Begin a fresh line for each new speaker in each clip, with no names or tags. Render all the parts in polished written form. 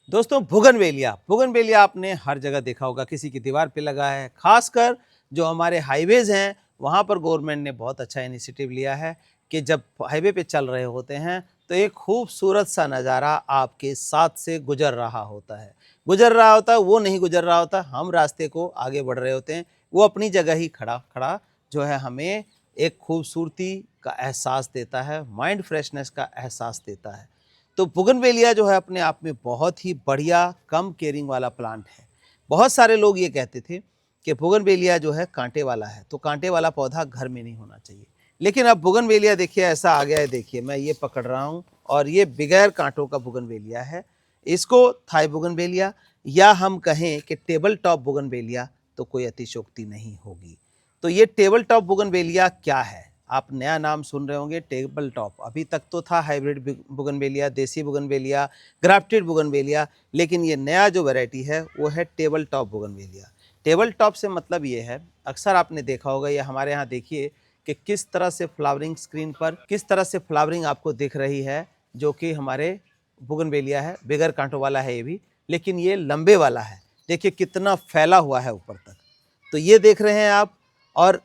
दोस्तों बुगनवेलिया आपने हर जगह देखा होगा, किसी की दीवार पे लगा है। खासकर जो हमारे हाईवेज हैं वहाँ पर गवर्नमेंट ने बहुत अच्छा इनिशिएटिव लिया है कि जब हाईवे पे चल रहे होते हैं तो एक खूबसूरत सा नज़ारा आपके साथ से गुजर रहा होता है। वो नहीं गुजर रहा होता, हम रास्ते को आगे बढ़ रहे होते हैं, वो अपनी जगह ही खड़ा खड़ा जो है हमें एक खूबसूरती का एहसास देता है, माइंड फ्रेशनेस का एहसास देता है। तो बोगनवेलिया जो है अपने आप में बहुत ही बढ़िया कम केयरिंग वाला प्लांट है। बहुत सारे लोग ये कहते थे कि बोगनवेलिया जो है कांटे वाला है, तो कांटे वाला पौधा घर में नहीं होना चाहिए। लेकिन अब बोगनवेलिया देखिए ऐसा आ गया है, देखिए मैं ये पकड़ रहा हूँ और ये बगैर कांटों का बोगनवेलिया है। इसको थाई बोगनवेलिया या हम कहें कि टेबल टॉप बोगनवेलिया तो कोई अतिशयोक्ति नहीं होगी। तो ये टेबल टॉप बोगनवेलिया क्या है? आप नया नाम सुन रहे होंगे टेबल टॉप। अभी तक तो था हाइब्रिड बोगनवेलिया, देसी बोगनवेलिया, ग्राफ्टेड बोगनवेलिया, लेकिन ये नया जो वैरायटी है वो है table top bougainvillea. Table top से मतलब ये है, अक्सर आपने देखा होगा, ये हमारे यहाँ देखिए कि किस तरह से फ्लावरिंग स्क्रीन पर किस तरह से फ्लावरिंग आपको दिख रही है, जो कि हमारे बोगनवेलिया है, बगैर कांटों वाला है ये भी, लेकिन ये लंबे वाला है। देखिए कितना फैला हुआ है ऊपर तक, तो ये देख रहे हैं आप। और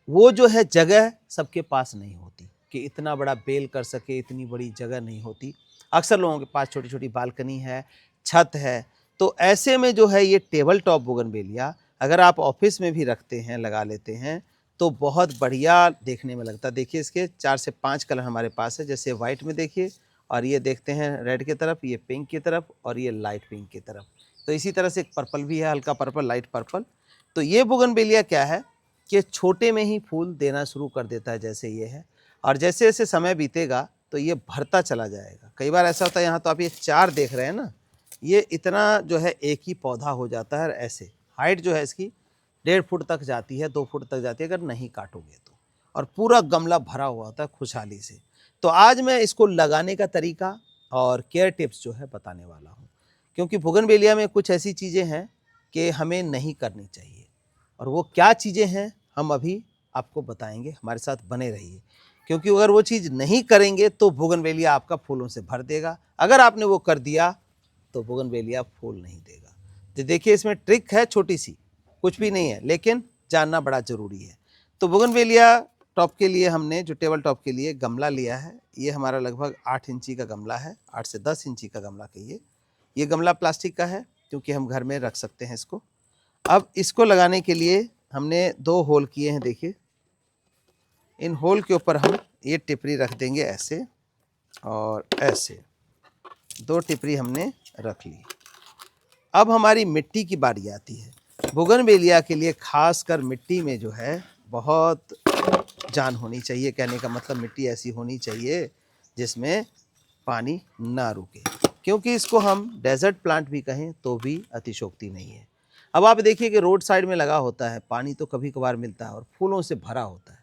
वो जो है जगह सबके पास नहीं होती कि इतना बड़ा बेल कर सके, इतनी बड़ी जगह नहीं होती। अक्सर लोगों के पास छोटी छोटी बालकनी है, छत है। तो ऐसे में जो है ये टेबल टॉप बोगनवेलिया अगर आप ऑफिस में भी रखते हैं, लगा लेते हैं, तो बहुत बढ़िया देखने में लगता है। देखिए इसके 4 से 5 कलर हमारे पास है, जैसे वाइट में देखिए, और ये देखते हैं रेड की तरफ, ये पिंक की तरफ, और ये लाइट पिंक की तरफ। तो इसी तरह से एक पर्पल भी है, हल्का पर्पल, लाइट पर्पल। तो ये बोगनवेलिया क्या है कि छोटे में ही फूल देना शुरू कर देता है, जैसे ये है, और जैसे जैसे समय बीतेगा तो ये भरता चला जाएगा। कई बार ऐसा होता है, यहाँ तो आप ये 4 देख रहे हैं ना, ये इतना जो है एक ही पौधा हो जाता है। ऐसे हाइट जो है इसकी 1.5 फुट तक जाती है, 2 फुट तक जाती है अगर नहीं काटोगे तो, और पूरा गमला भरा हुआ होता है खुशहाली से। तो आज मैं इसको लगाने का तरीका और केयर टिप्स जो है बताने वाला हूँ, क्योंकि बोगनवेलिया में कुछ ऐसी चीज़ें हैं कि हमें नहीं करनी चाहिए, और वो क्या चीज़ें हैं हम अभी आपको बताएंगे। हमारे साथ बने रहिए, क्योंकि अगर वो चीज़ नहीं करेंगे तो बोगनवेलिया आपका फूलों से भर देगा। अगर आपने वो कर दिया तो बोगनवेलिया फूल नहीं देगा। तो देखिए इसमें ट्रिक है, छोटी सी, कुछ भी नहीं है, लेकिन जानना बड़ा ज़रूरी है। तो बोगनवेलिया टॉप के लिए हमने जो टेबल टॉप के लिए गमला लिया है, ये हमारा लगभग 8 इंची का गमला है, 8 से 10 इंची का गमला कहिए। ये गमला प्लास्टिक का है क्योंकि हम घर में रख सकते हैं इसको। अब इसको लगाने के लिए हमने 2 होल किए हैं, देखिए इन होल के ऊपर हम ये टिपरी रख देंगे ऐसे और ऐसे, 2 टिपरी हमने रख ली। अब हमारी मिट्टी की बारी आती है। बोगनवेलिया के लिए खासकर मिट्टी में जो है बहुत जान होनी चाहिए। कहने का मतलब मिट्टी ऐसी होनी चाहिए जिसमें पानी ना रुके, क्योंकि इसको हम डेजर्ट प्लांट भी कहें तो भी अतिशयोक्ति नहीं है। अब आप देखिए कि रोड साइड में लगा होता है, पानी तो कभी कभार मिलता है और फूलों से भरा होता है,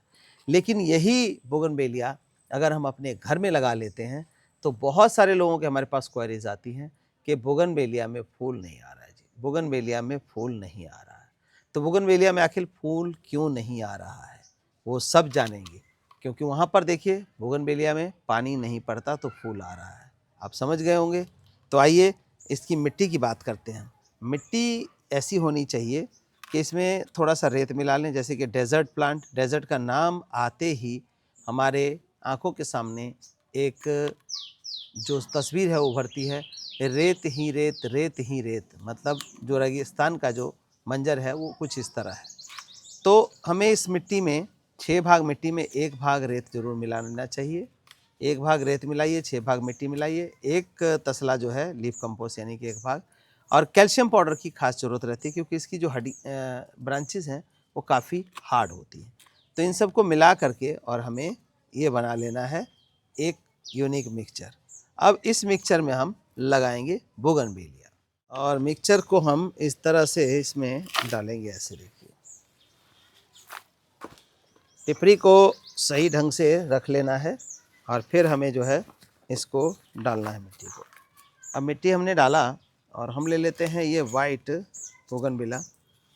लेकिन यही बोगनवेलिया अगर हम अपने घर में लगा लेते हैं तो बहुत सारे लोगों के हमारे पास क्वेरीज आती हैं कि बोगनवेलिया में फूल नहीं आ रहा है जी, बोगनवेलिया में फूल नहीं आ रहा है। तो बोगनवेलिया में आखिर फूल क्यों नहीं आ रहा है, वो सब जानेंगे, क्योंकि वहाँ पर देखिए बोगनवेलिया में पानी नहीं पड़ता तो फूल आ रहा है। आप समझ गए होंगे। तो आइए इसकी मिट्टी की बात करते हैं। मिट्टी ऐसी होनी चाहिए कि इसमें थोड़ा सा रेत मिला लें, जैसे कि डेजर्ट प्लांट, डेजर्ट का नाम आते ही हमारे आँखों के सामने एक जो तस्वीर है उभरती है, रेत ही रेत, रेत ही रेत, मतलब जो रेगिस्तान का जो मंजर है वो कुछ इस तरह है। तो हमें इस मिट्टी में 6 भाग मिट्टी में 1 भाग रेत ज़रूर मिला लेना चाहिए। 1 भाग रेत मिलाइए, 6 भाग मिट्टी मिलाइए, 1 तसला जो है लीफ कंपोस्ट यानी कि 1 भाग, और कैल्शियम पाउडर की खास ज़रूरत रहती है क्योंकि इसकी जो हड्डी ब्रांचेज़ हैं वो काफ़ी हार्ड होती हैं। तो इन सबको मिला करके और हमें ये बना लेना है एक यूनिक मिक्सचर। अब इस मिक्सचर में हम लगाएंगे बोगनवेलिया, और मिक्सचर को हम इस तरह से इसमें डालेंगे, ऐसे देखिए। टिपरी को सही ढंग से रख लेना है और फिर हमें जो है इसको डालना है मिट्टी को। अब मिट्टी हमने डाला और हम ले लेते हैं ये वाइट बोगनविला,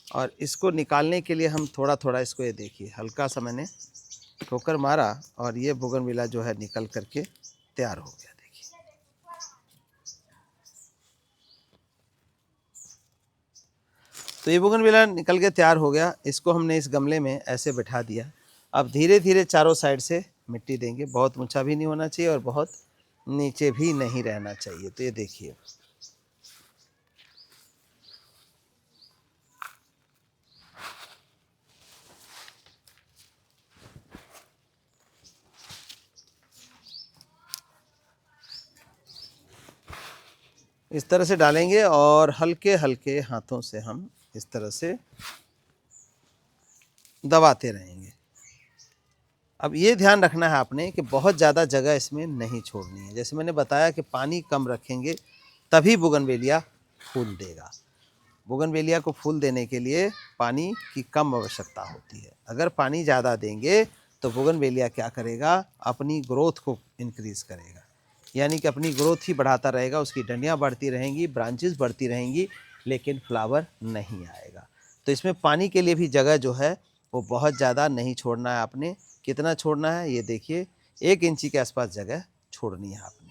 और इसको निकालने के लिए हम थोड़ा थोड़ा इसको, ये देखिए हल्का सा मैंने ठोकर मारा और ये बोगनविला जो है निकल करके तैयार हो गया। देखिए तो ये बोगनविला निकल के तैयार हो गया। इसको हमने इस गमले में ऐसे बैठा दिया। अब धीरे धीरे चारों साइड से मिट्टी देंगे। बहुत ऊंचा भी नहीं होना चाहिए और बहुत नीचे भी नहीं रहना चाहिए। तो ये देखिए, इस तरह से डालेंगे और हल्के हल्के हाथों से हम इस तरह से दबाते रहेंगे। अब ये ध्यान रखना है आपने कि बहुत ज़्यादा जगह इसमें नहीं छोड़नी है। जैसे मैंने बताया कि पानी कम रखेंगे तभी बोगनवेलिया फूल देगा। बोगनवेलिया को फूल देने के लिए पानी की कम आवश्यकता होती है। अगर पानी ज़्यादा देंगे तो बोगनवेलिया क्या करेगा, अपनी ग्रोथ को इंक्रीज़ करेगा, यानी कि अपनी ग्रोथ ही बढ़ाता रहेगा। उसकी डंडियाँ बढ़ती रहेंगी, ब्रांचेस बढ़ती रहेंगी, लेकिन फ्लावर नहीं आएगा। तो इसमें पानी के लिए भी जगह जो है वो बहुत ज़्यादा नहीं छोड़ना है आपने। कितना छोड़ना है ये देखिए, 1 इंची के आसपास जगह छोड़नी है आपने।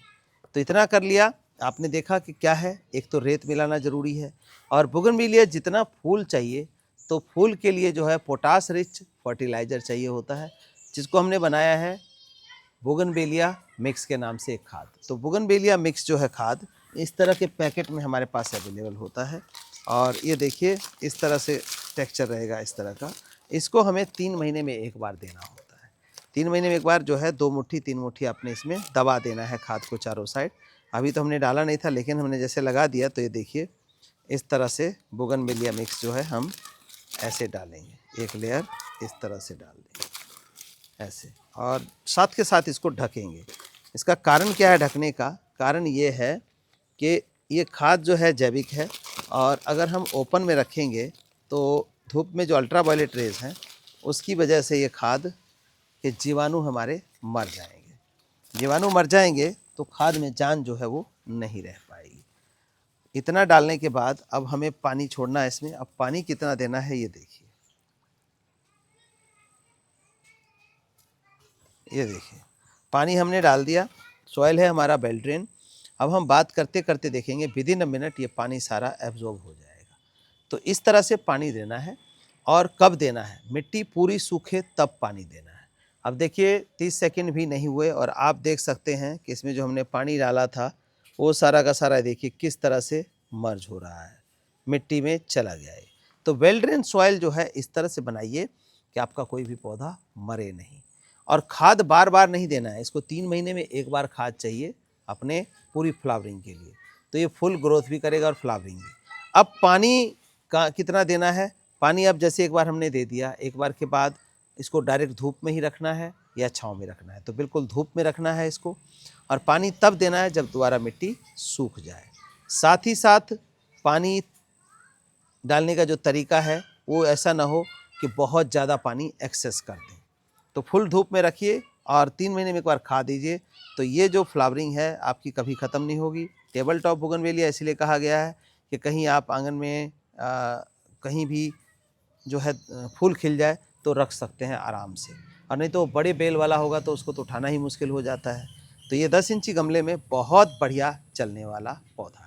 तो इतना कर लिया। आपने देखा कि क्या है, एक तो रेत मिलाना ज़रूरी है और बोगनविलिया जितना फूल चाहिए तो फूल के लिए जो है पोटास रिच फर्टिलाइज़र चाहिए होता है, जिसको हमने बनाया है बोगनवेलिया मिक्स के नाम से एक खाद। तो बोगनवेलिया मिक्स जो है खाद इस तरह के पैकेट में हमारे पास अवेलेबल होता है और ये देखिए इस तरह से टेक्सचर रहेगा इस तरह का। इसको हमें 3 महीने में एक बार देना होता है। 3 महीने में एक बार जो है 2 मुट्ठी 3 मुट्ठी आपने इसमें दबा देना है खाद को चारों साइड। अभी तो हमने डाला नहीं था, लेकिन हमने जैसे लगा दिया तो ये देखिए इस तरह से बोगनवेलिया मिक्स जो है हम ऐसे डालेंगे। एक लेयर इस तरह से डाल देंगे ऐसे, और साथ के साथ इसको ढकेंगे। इसका कारण क्या है ढकने का? कारण ये है कि ये खाद जो है जैविक है और अगर हम ओपन में रखेंगे तो धूप में जो अल्ट्रावायलेट रेज हैं उसकी वजह से ये खाद के जीवाणु हमारे मर जाएंगे। जीवाणु मर जाएंगे तो खाद में जान जो है वो नहीं रह पाएगी। इतना डालने के बाद अब हमें पानी छोड़ना है इसमें। अब पानी कितना देना है ये देखिए, ये देखिए पानी हमने डाल दिया। सॉइल है हमारा बेल्ड्रेन। अब हम बात करते करते देखेंगे विदिन अ मिनट ये पानी सारा एब्जॉर्ब हो जाएगा। तो इस तरह से पानी देना है। और कब देना है? मिट्टी पूरी सूखे तब पानी देना है। अब देखिए 30 सेकंड भी नहीं हुए और आप देख सकते हैं कि इसमें जो हमने पानी डाला था वो सारा का सारा देखिए किस तरह से मर्ज हो रहा है, मिट्टी में चला गया है। तो वेल ड्रेन सॉइल जो है इस तरह से बनाइए कि आपका कोई भी पौधा मरे नहीं। और खाद बार बार नहीं देना है, इसको 3 महीने में एक बार खाद चाहिए अपने पूरी फ्लावरिंग के लिए। तो ये फुल ग्रोथ भी करेगा और फ्लावरिंग भी। अब पानी का कितना देना है? पानी अब जैसे एक बार हमने दे दिया, एक बार के बाद इसको डायरेक्ट धूप में ही रखना है या छाँव में रखना है? तो बिल्कुल धूप में रखना है इसको। और पानी तब देना है जब दोबारा मिट्टी सूख जाए। साथ ही साथ पानी डालने का जो तरीका है वो ऐसा ना हो कि बहुत ज़्यादा पानी एक्सेस कर दें। तो फुल धूप में रखिए और 3 महीने में एक बार खाद दीजिए। तो ये जो फ्लावरिंग है आपकी कभी ख़त्म नहीं होगी। टेबल टॉप बोगनवेलिया इसलिए कहा गया है कि कहीं आप आंगन में कहीं भी जो है फूल खिल जाए तो रख सकते हैं आराम से, और नहीं तो बड़े बेल वाला होगा तो उसको तो उठाना ही मुश्किल हो जाता है। तो ये 10 इंची गमले में बहुत बढ़िया चलने वाला पौधा।